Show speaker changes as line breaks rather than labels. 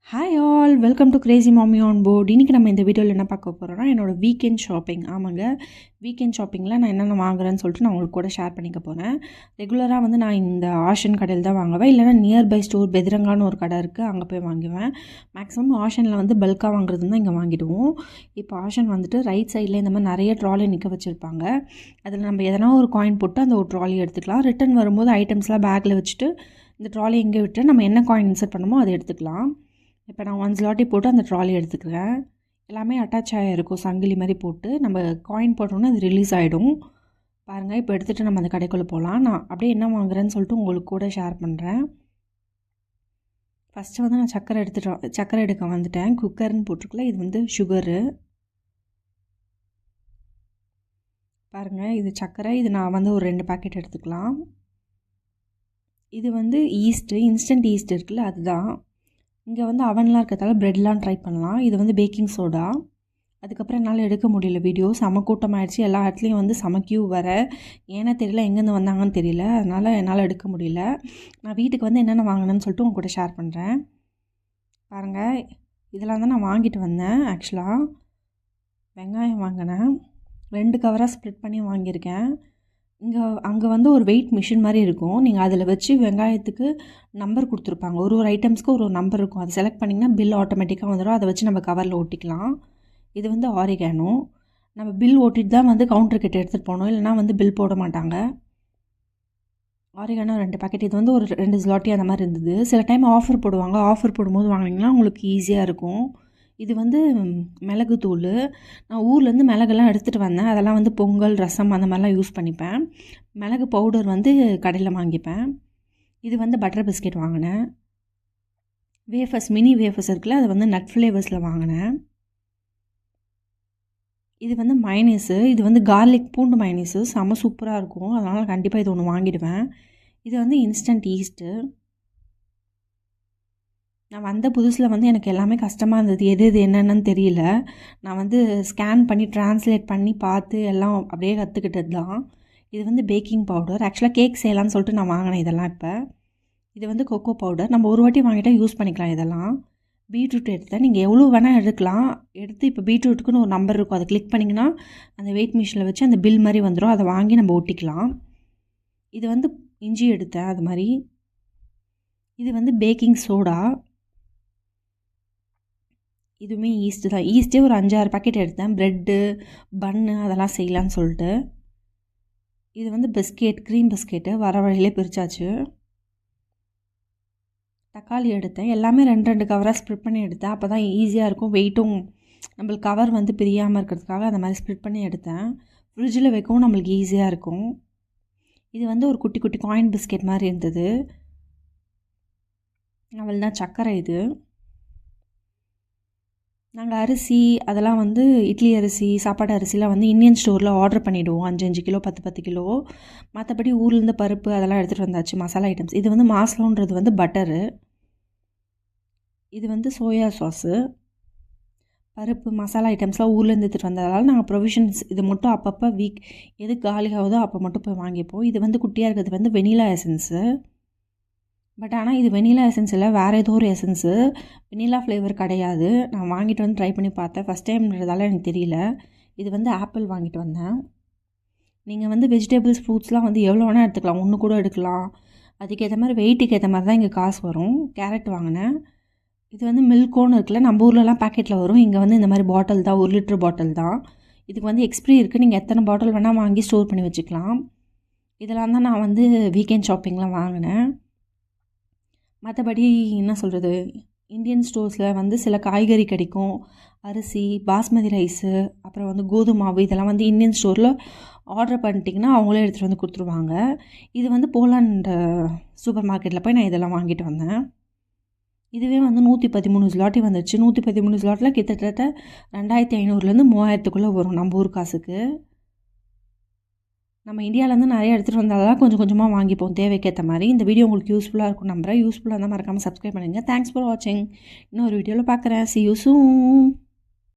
Hi all, welcome to Crazy மாமி on board. இன்றைக்கி நம்ம இந்த வீடியோவில் என்ன பார்க்க போகிறோம்னா என்னோடய வீக்கெண்ட் ஷாப்பிங். ஆமாங்க, வீக்கெண்ட் ஷாப்பிங்கில் நான் என்னென்ன வாங்குறேன்னு சொல்லிட்டு நான் உங்களுக்கு கூட ஷேர் பண்ணிக்க போகிறேன். ரெகுலராக வந்து நான் இந்த ஆஷன் கடையில் தான் வாங்குவேன், இல்லைனா நியர்பை ஸ்டோர் பெதிரங்கான்னு ஒரு கடை இருக்குது, அங்கே போய் வாங்குவேன். மேக்ஸிமம் ஆஷனில் வந்து பல்காக வாங்குறது தான் இங்கே வாங்கிடுவோம். இப்போ ஆஷன் வந்துட்டு ரைட் சைடில் இந்த மாதிரி நிறைய ட்ராலி நிற்க வச்சுருப்பாங்க. அதில் நம்ம எதனா ஒரு காயின் போட்டு அந்த ஒரு ட்ராலி எடுத்துக்கலாம். ரிட்டன் வரும்போது ஐட்டம்ஸ்லாம் பேக்கில் வச்சுட்டு இந்த ட்ராலி எங்கே விட்டு நம்ம என்ன காயின் இன்சர்ட் பண்ணமோ அதை எடுத்துக்கலாம். இப்போ நான் 1 zloty போட்டு அந்த ட்ராலி எடுத்துக்கிறேன். எல்லாமே அட்டாச் ஆகிருக்கும், சங்கிலி மாதிரி போட்டு. நம்ம காயின் போட்டோன்னே அது ரிலீஸ் ஆகிடும். பாருங்கள், இப்போ எடுத்துகிட்டு நம்ம அந்த கடைக்குள்ளே போகலாம். நான் அப்படியே என்ன வாங்குறேன்னு சொல்லிட்டு உங்களுக்கு கூட ஷேர் பண்ணுறேன். ஃபஸ்ட்டு வந்து நான் சக்கரை எடுக்க வந்துட்டேன். குக்கர்னு போட்டிருக்கல, இது வந்து சுகரு. பாருங்கள், இது சக்கரை. இது நான் வந்து ஒரு 2 பாக்கெட் எடுத்துக்கலாம். இது வந்து ஈஸ்ட்டு, இன்ஸ்டன்ட் ஈஸ்ட் இருக்குல்ல, அதுதான். இங்கே வந்து அவன்லாம் இருக்கிறதால ப்ரெட்லாம் ட்ரை பண்ணலாம். இது வந்து பேக்கிங் சோடா. அதுக்கப்புறம் என்னால் எடுக்க முடியல வீடியோ, செம கூட்டமாகிடுச்சு. எல்லா இடத்துலையும் வந்து செம கியூ வர, ஏன்னா தெரியல, எங்கேருந்து வந்தாங்கன்னு தெரியல. அதனால் என்னால் எடுக்க முடியல. நான் வீட்டுக்கு வந்து என்னென்ன வாங்கினேன்னு சொல்லிட்டு உங்க கூட ஷேர் பண்ணுறேன். பாருங்கள், இதெல்லாம் தான் நான் வாங்கிட்டு வந்தேன். ஆக்சுவலாக வெங்காயம் வாங்கினேன், 2 கவராக ஸ்ப்ளிட் பண்ணி வாங்கியிருக்கேன். அங்கே வந்து ஒரு வெயிட் மிஷின் மாதிரி இருக்கும். நீங்கள் அதில் வச்சு வெங்காயத்துக்கு நம்பர் கொடுத்துருப்பாங்க. ஒரு ஐட்டம்ஸ்க்கு ஒரு நம்பர் இருக்கும். அதை செலக்ட் பண்ணிங்கன்னா பில் ஆட்டோமேட்டிக்காக வந்துடும். அதை வச்சு நம்ம கவரில் ஒட்டிக்கலாம். இது வந்து ஆரிகானோ. நம்ம பில் ஓட்டிட்டு தான் வந்து கவுண்டர் கிட்ட எடுத்துகிட்டு போகணும், இல்லைனா வந்து பில் போட மாட்டாங்க. Oregano 2 packet. இது வந்து ஒரு 2 zloty அந்த மாதிரி இருந்தது. சில டைம் ஆஃபர் போடுவாங்க. ஆஃபர் போடும்போது வாங்கினீங்கன்னா உங்களுக்கு ஈஸியாக இருக்கும். இது வந்து மிளகுத்தூள். நான் ஊர்லேருந்து மிளகெல்லாம் எடுத்துகிட்டு வந்தேன். அதெல்லாம் வந்து பொங்கல், ரசம் அந்த மாதிரிலாம் யூஸ் பண்ணிப்பேன். மிளகு பவுடர் வந்து கடையில் வாங்கிப்பேன். இது வந்து பட்டர் பிஸ்கெட் வாங்கினேன். வேஃபர்ஸ், மினி வேஃபர்ஸ் இருக்குல்ல, அது வந்து நட் ஃப்ளேவர்ஸில் வாங்கினேன். இது வந்து மைனீஸு. இது வந்து கார்லிக் பூண்டு மைனீஸு, செம்ம சூப்பராக இருக்கும். அதனால் கண்டிப்பாக இது ஒன்று வாங்கிடுவேன். இது வந்து இன்ஸ்டன்ட் ஈஸ்ட்டு. நான் வந்த புதுசில் வந்து எனக்கு எல்லாமே கஷ்டமாக இருந்தது, எது என்னென்னு தெரியல. நான் வந்து ஸ்கேன் பண்ணி ட்ரான்ஸ்லேட் பண்ணி பார்த்து எல்லாம் அப்படியே கற்றுக்கிட்டது தான். இது வந்து பேக்கிங் பவுடர். ஆக்சுவலாக கேக் செய்யலான்னு சொல்லிட்டு நான் வாங்கினேன் இதெல்லாம். இப்போ இது வந்து கொக்கோ பவுடர். நம்ம ஒரு வாட்டி வாங்கிட்டால் யூஸ் பண்ணிக்கலாம். இதெல்லாம் பீட்ரூட் எடுத்தேன். நீங்கள் எவ்வளோ வேணால் எடுக்கலாம். எடுத்து இப்போ பீட்ரூட்டுக்குன்னு ஒரு நம்பர் இருக்கும், அதை கிளிக் பண்ணிங்கன்னா அந்த வெயிட் மிஷினில் வச்சு அந்த பில் மாதிரி வந்துடும். அதை வாங்கி நம்ம ஒட்டிக்கலாம். இது வந்து இஞ்சி எடுத்தேன், அது மாதிரி. இது வந்து பேக்கிங் சோடா. இதுவுமே ஈஸ்ட்டு தான். ஈஸ்ட்டே ஒரு 5-6 பாக்கெட் எடுத்தேன். ப்ரெட்டு, பன்னு அதெல்லாம் செய்யலான்னு சொல்லிட்டு. இது வந்து பிஸ்கெட், க்ரீம் பிஸ்கெட்டு. வர வழியிலே பிரித்தாச்சு. தக்காளி எடுத்தேன். எல்லாமே 2 கவராக ஸ்ப்ளிட் பண்ணி எடுத்தேன். அப்போ தான் ஈஸியாக இருக்கும். வெயிட்டும் நம்மளுக்கு கவர் வந்து பிரியாமல் இருக்கிறதுக்காக அந்த மாதிரி ஸ்ப்ளிட் பண்ணி எடுத்தேன். ஃப்ரிட்ஜில் வைக்கவும் நம்மளுக்கு ஈஸியாக இருக்கும். இது வந்து ஒரு குட்டி குட்டி காயின் பிஸ்கெட் மாதிரி இருந்தது. அவள் தான் சக்கரை. இது நாங்கள் அரிசி அதெல்லாம் வந்து இட்லி அரிசி, சாப்பாடு அரிசிலாம் வந்து இந்தியன் ஸ்டோரில் ஆர்டர் பண்ணிவிடுவோம். 5 கிலோ 10 கிலோ. மற்றபடி ஊர்லேருந்து பருப்பு அதெல்லாம் எடுத்துகிட்டு வந்தாச்சு, மசாலா ஐட்டம்ஸ். இது வந்து மாஸ்லோன்றது வந்து பட்டரு. இது வந்து சோயா சாஸு. பருப்பு மசாலா ஐட்டம்ஸ்லாம் ஊர்லேருந்து எடுத்துகிட்டு வந்ததால் நாங்கள் ப்ரொவிஷன்ஸ் இது மட்டும் அப்பப்போ எது காலி ஆகுதோ அப்போ மட்டும் போய் வாங்கிப்போம். இது வந்து குட்டியாக இருக்கிறது வந்து வெனிலா எசன்ஸு. பட் ஆனால் இது வெனிலா எசன்ஸ் இல்லை, வேறு ஏதோ ஒரு எசன்ஸு. வெனிலா ஃப்ளேவர் கிடையாது. நான் வாங்கிட்டு வந்து ட்ரை பண்ணி பார்த்தேன். ஃபஸ்ட் டைம்ன்றதால எனக்கு தெரியல. இது வந்து ஆப்பிள் வாங்கிட்டு வந்தேன். நீங்கள் வந்து வெஜிடபிள்ஸ், ஃப்ரூட்ஸ்லாம் வந்து எவ்வளோ வேணால் எடுத்துக்கலாம், ஒன்று கூட எடுக்கலாம். அதுக்கேற்ற மாதிரி வெயிட்டுக்கு ஏற்ற மாதிரி தான் இங்கே காசு வரும். கேரட் வாங்கினேன். இது வந்து மில்கோன்னு இருக்குல்ல, நம்ம ஊர்லலாம் பேக்கெட்டில் வரும். இங்கே வந்து இந்த மாதிரி பாட்டில் தான், 1 லிட்டர் பாட்டில் தான். இதுக்கு வந்து எக்ஸ்பிரி இருக்குது. நீங்கள் எத்தனை பாட்டில் வேணால் வாங்கி ஸ்டோர் பண்ணி வச்சுக்கலாம். இதெல்லாம் தான் நான் வந்து வீக்கெண்ட் ஷாப்பிங்லாம் வாங்கினேன். மற்றபடி என்ன சொல்கிறது, இந்தியன் ஸ்டோர்ஸில் வந்து சில காய்கறி கிடைக்கும், அரிசி, பாஸ்மதி ரைஸு, அப்புறம் வந்து கோதுமை மாவு. இதெல்லாம் வந்து இந்தியன் ஸ்டோரில் ஆர்டர் பண்ணிட்டிங்கன்னா அவங்களே எடுத்துகிட்டு வந்து கொடுத்துருவாங்க. இது வந்து போலாண்ட் சூப்பர் மார்க்கெட்டில் போய் நான் இதெல்லாம் வாங்கிட்டு வந்தேன். இதுவே வந்து 113 zloty வந்துச்சு. 113 zlotyல கிட்டத்தட்ட 2500லேருந்து 3000க்குள்ளே வரும் நம்ம ஊர் காசுக்கு. நம்ம இந்தியாவிலேருந்து நிறைய எடுத்துகிட்டு வந்தாலும் கொஞ்சம் கொஞ்சமாக வாங்கிப்போம் தேவைக்கேற்ற மாதிரி. இந்த வீடியோ உங்களுக்கு யூஸ்ஃபுல்லாக இருக்கும் நம்புறேன். யூஸ்ஃபுல்லாக இருந்தால் மறக்காமல் சப்ஸ்கிரைப் பண்ணுங்கள். தேங்க்ஸ் ஃபார் வாட்சிங். இன்னொரு வீடியோவில் பார்க்குறேன். See you soon.